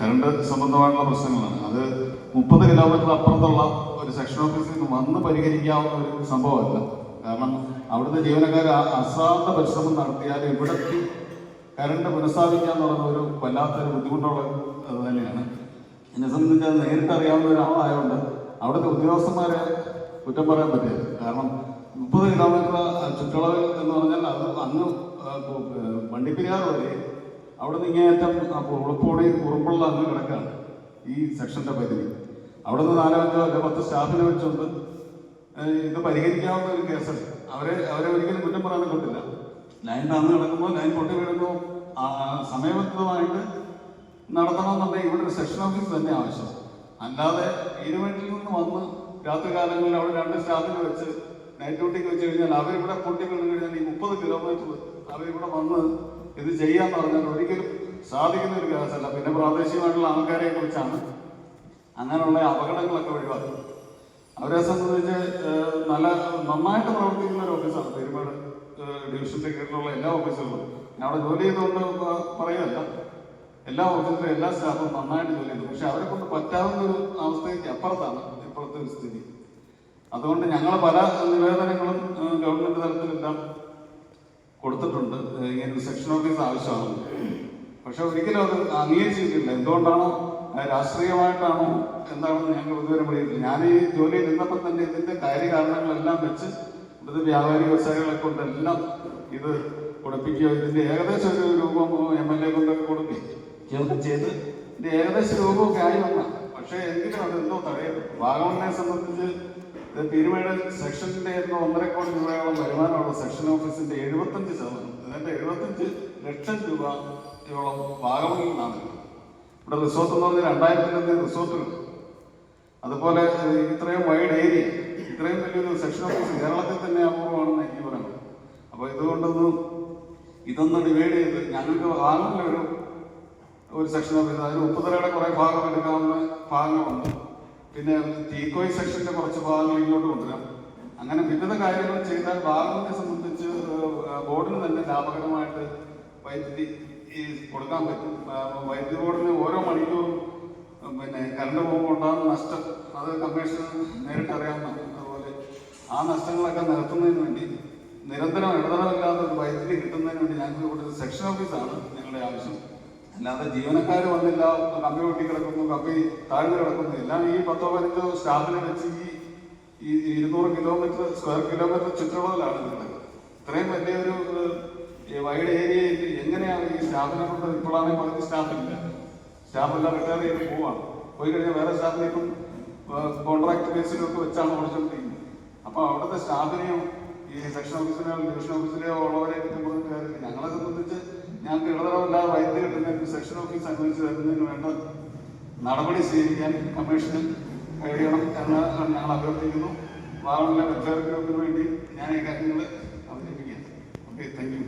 Current സംബന്ധമായിട്ടുള്ള പ്രശ്നങ്ങളാണ്. അത് 30 കിലോമീറ്റർ അപ്പുറത്തുള്ള ഒരു സെക്ഷൻ ഓഫീസിൽ നിന്ന് വന്ന് പരിഹരിക്കാവുന്ന ഒരു സംഭവമല്ല. കാരണം അവിടുത്തെ ജീവനക്കാർ അശ്രാന്ത പരിശ്രമം നടത്തിയാൽ ഇവിടേക്ക് കറണ്ട് പുനഃസ്ഥാപിക്കുക എന്ന് പറയുന്ന ഒരു വല്ലാത്തൊരു ബുദ്ധിമുട്ടുള്ള തന്നെയാണ്. എന്നെ സംബന്ധിച്ച് അത് നേരിട്ട് അറിയാവുന്ന ഒരാളായതുകൊണ്ട് അവിടുത്തെ ഉദ്യോഗസ്ഥന്മാരെ കുറ്റം പറയാൻ പറ്റില്ല. കാരണം 30 കിലോമീറ്റർ ചുറ്റളവിൽ എന്ന് പറഞ്ഞാൽ അത് അങ്ങ് വണ്ടിപ്പെരിയാർ വരെ അവിടെ നിന്ന് ഇങ്ങേയറ്റം ഉളപ്പോടി ഉറുമ്പുള്ള അങ്ങ് കിടക്കാണ് ഈ സെക്ഷൻ്റെ പരിധി. അവിടെ നിന്ന് 4, 5 അല്ലെ 10 സ്റ്റാഫിനെ വെച്ചുകൊണ്ട് ഇത് പരിഹരിക്കാവുന്ന ഒരു കേസല്ല. അവരെ ഒരിക്കലും കുറ്റം പറയാൻ പറ്റില്ല. ലൈൻ തന്നു കിടക്കുമ്പോൾ ലൈൻ പൊട്ടി വീഴുമ്പോൾ സമയബന്ധിതമായിട്ട് നടത്തണമെന്നുണ്ടെങ്കിൽ ഇവിടെ ഒരു സെക്ഷൻ ഓഫീസ് തന്നെ ആവശ്യം. അല്ലാതെ ഇരുവീട്ടിൽ നിന്ന് വന്ന് രാത്രി കാലങ്ങളിൽ അവിടെ 2 സ്റ്റാഫിനെ വെച്ച് നൈറ്റ് ഡ്യൂട്ടിക്ക് വെച്ച് കഴിഞ്ഞാൽ അവരിവിടെ പൊട്ടി വീണ് കഴിഞ്ഞാൽ ഈ 30 കിലോമീറ്റർ അവരിവിടെ വന്ന് ഇത് ചെയ്യാന്ന് പറഞ്ഞാൽ ഒരിക്കലും സാധിക്കുന്ന ഒരു കേസല്ല. പിന്നെ പ്രാദേശികമായിട്ടുള്ള ആൾക്കാരെ കുറിച്ചാണ് അങ്ങനെയുള്ള അപകടങ്ങളൊക്കെ ഒഴിവാക്കുന്നത്. അവരെ സംബന്ധിച്ച് നന്നായിട്ട് പ്രവർത്തിക്കുന്ന ഒരു ഓഫീസാണ് പെരുമാട് ഡിവിഷൻ്റെ കീഴിലുള്ള എല്ലാ ഓഫീസുകളും. ഞാൻ അവിടെ ജോലി ചെയ്തുകൊണ്ട് പറയുകയല്ല, എല്ലാ ഓഫീസിലും എല്ലാ സ്റ്റാഫും നന്നായിട്ട് ജോലി ചെയ്തു. പക്ഷെ അവരെ കൊണ്ട് പറ്റാവുന്ന ഒരു അവസ്ഥയ്ക്ക് അപ്പുറത്താണ് ഇപ്പോഴത്തെ ഒരു സ്ഥിതി. അതുകൊണ്ട് ഞങ്ങൾ പല നിവേദനങ്ങളും ഗവൺമെന്റ് തലത്തിലെല്ലാം കൊടുത്തിട്ടുണ്ട്. ഇങ്ങനെ ഒരു സെക്ഷൻ ഓഫീസ് ആവശ്യമാണ്. പക്ഷെ ഒരിക്കലും അത് അംഗീകരിച്ചിട്ടില്ല. എന്തുകൊണ്ടാണോ, രാഷ്ട്രീയമായിട്ടാണോ എന്താണെന്ന് ഞങ്ങൾ ഇതുവരെ പറയുന്നില്ല. ഞാൻ ഈ ജോലിയിൽ നിന്നപ്പോൾ തന്നെ ഇതിന്റെ കാര്യകാരണങ്ങളെല്ലാം വെച്ച് ഇവിടുത്തെ വ്യാപാരി വ്യവസായികളെ കൊണ്ടെല്ലാം ഇത് കൊടുപ്പിക്കുക, ഇതിന്റെ ഏകദേശം ഒരു രൂപം MLA കൊണ്ടൊക്കെ കൊടുക്കുകയൊക്കെ ചെയ്ത് ഇതിന്റെ ഏകദേശം രൂപമൊക്കെ ആയി വന്ന. പക്ഷേ എങ്കിലും അത് എന്തോ തടയും. വാഗമണിനെ സംബന്ധിച്ച് പീരുമേട് സെക്ഷന്റെ 1.5 കോടി രൂപയോളം വരുമാനമുള്ള സെക്ഷൻ ഓഫീസിന്റെ 75%, അതിന്റെ 75 ലക്ഷം രൂപയോളം വാഗമണിൽ നിന്നാണ്. ഇവിടെ റിസോർട്ട് എന്ന് പറഞ്ഞാൽ 2000-ലധികം റിസോർട്ടുകൾ. അതുപോലെ ഇത്രയും വൈഡ് ഏരിയ, ഇത്രയും വലിയൊരു സെക്ഷൻ ഓഫീസ് കേരളത്തിൽ തന്നെ അപൂർവമാണെന്ന് എനിക്ക് പറയുന്നത്. അപ്പോൾ ഇതൊന്ന് ഡിവൈഡ് ചെയ്ത് ഞങ്ങൾക്ക് വാങ്ങുന്ന ഒരു സെക്ഷൻ ഓഫീസ്, അതിന് ഉപ്പുതറയുടെ കുറെ ഭാഗം എടുക്കാവുന്ന ഭാഗങ്ങളുണ്ട്. പിന്നെ തീക്കോയ് സെക്ഷന്റെ കുറച്ച് ഭാഗങ്ങൾ ഇങ്ങോട്ട് കൊണ്ടുവരാം. അങ്ങനെ വിവിധ കാര്യങ്ങൾ ചെയ്താൽ വാഗമണിനെ സംബന്ധിച്ച് ബോർഡിന് തന്നെ ലാഭകരമായിട്ട് വൈദ്യുതി കൊടുക്കാൻ പറ്റും. വൈദ്യുതി ബോർഡിന് ഓരോ മണിക്കൂറും പിന്നെ കറണ്ട് പോകുമ്പോൾ ഉണ്ടാകുന്ന നഷ്ടം അത് കമ്മീഷൻ നേരിട്ട് അറിയാവുന്നതാണ്. അതുപോലെ ആ നഷ്ടങ്ങളൊക്കെ നികത്തുന്നതിന് വേണ്ടി നിരന്തരം ഇടതടമില്ലാതെ ഒരു വൈദ്യുതി കിട്ടുന്നതിന് വേണ്ടി ഞങ്ങൾക്ക് ഇവിടെ ഒരു സെക്ഷൻ ഓഫീസാണ് ഞങ്ങളുടെ ആവശ്യം. അല്ലാതെ ജീവനക്കാർ വന്നില്ല, കമ്പി പൊട്ടി കിടക്കുന്നു, കമ്പി താഴ്ന്നു കിടക്കുന്നു, എല്ലാം ഈ 10-15 സ്റ്റാഫിനെ വെച്ച് ഈ 200 സ്ക്വയർ കിലോമീറ്റർ ചുറ്റളവിലാണ് കിടക്കുന്നത്. ഇത്രയും വലിയൊരു വൈഡ് ഏരിയയിൽ എങ്ങനെയാണ് ഈ സ്റ്റാഫിനെ കൊണ്ട്? ഇപ്പോഴാണെങ്കിൽ പകുതി സ്റ്റാഫെല്ലാം റിട്ടയർ ചെയ്ത് പോയി കഴിഞ്ഞാൽ വേറെ സ്റ്റാഫിനെ ഇപ്പം കോൺട്രാക്ട് ബേസിലൊക്കെ വെച്ചാണ് ഓടിച്ചുകൊണ്ടിരിക്കുന്നത്. അപ്പോൾ അവിടുത്തെ സ്റ്റാഫിനെയും ഈ സെക്ഷൻ ഓഫീസിലെയോ ഡിവിഷൻ ഓഫീസിലെയോ ഉള്ളവരെ പറഞ്ഞിട്ട് കാര്യമില്ല. ഞങ്ങളെ സംബന്ധിച്ച് ഞങ്ങൾക്ക് ഇടതടമില്ലാതെ വൈദ്യുതി കിട്ടുന്നതിന് സെക്ഷൻ ഓഫീസ് അനുവദിച്ച് തരുന്നതിന് വേണ്ട നടപടി സ്വീകരിക്കാൻ കമ്മീഷന് കഴിയണം എന്ന് ഞങ്ങൾ അഭ്യർത്ഥിക്കുന്നു. വാഗമണിലെ വെൽഫെയർ ഗ്രൂപ്പിന് വേണ്ടി ഞാൻ ഈ കാര്യങ്ങൾ അവതരിപ്പിക്കാം. Okay, thank you.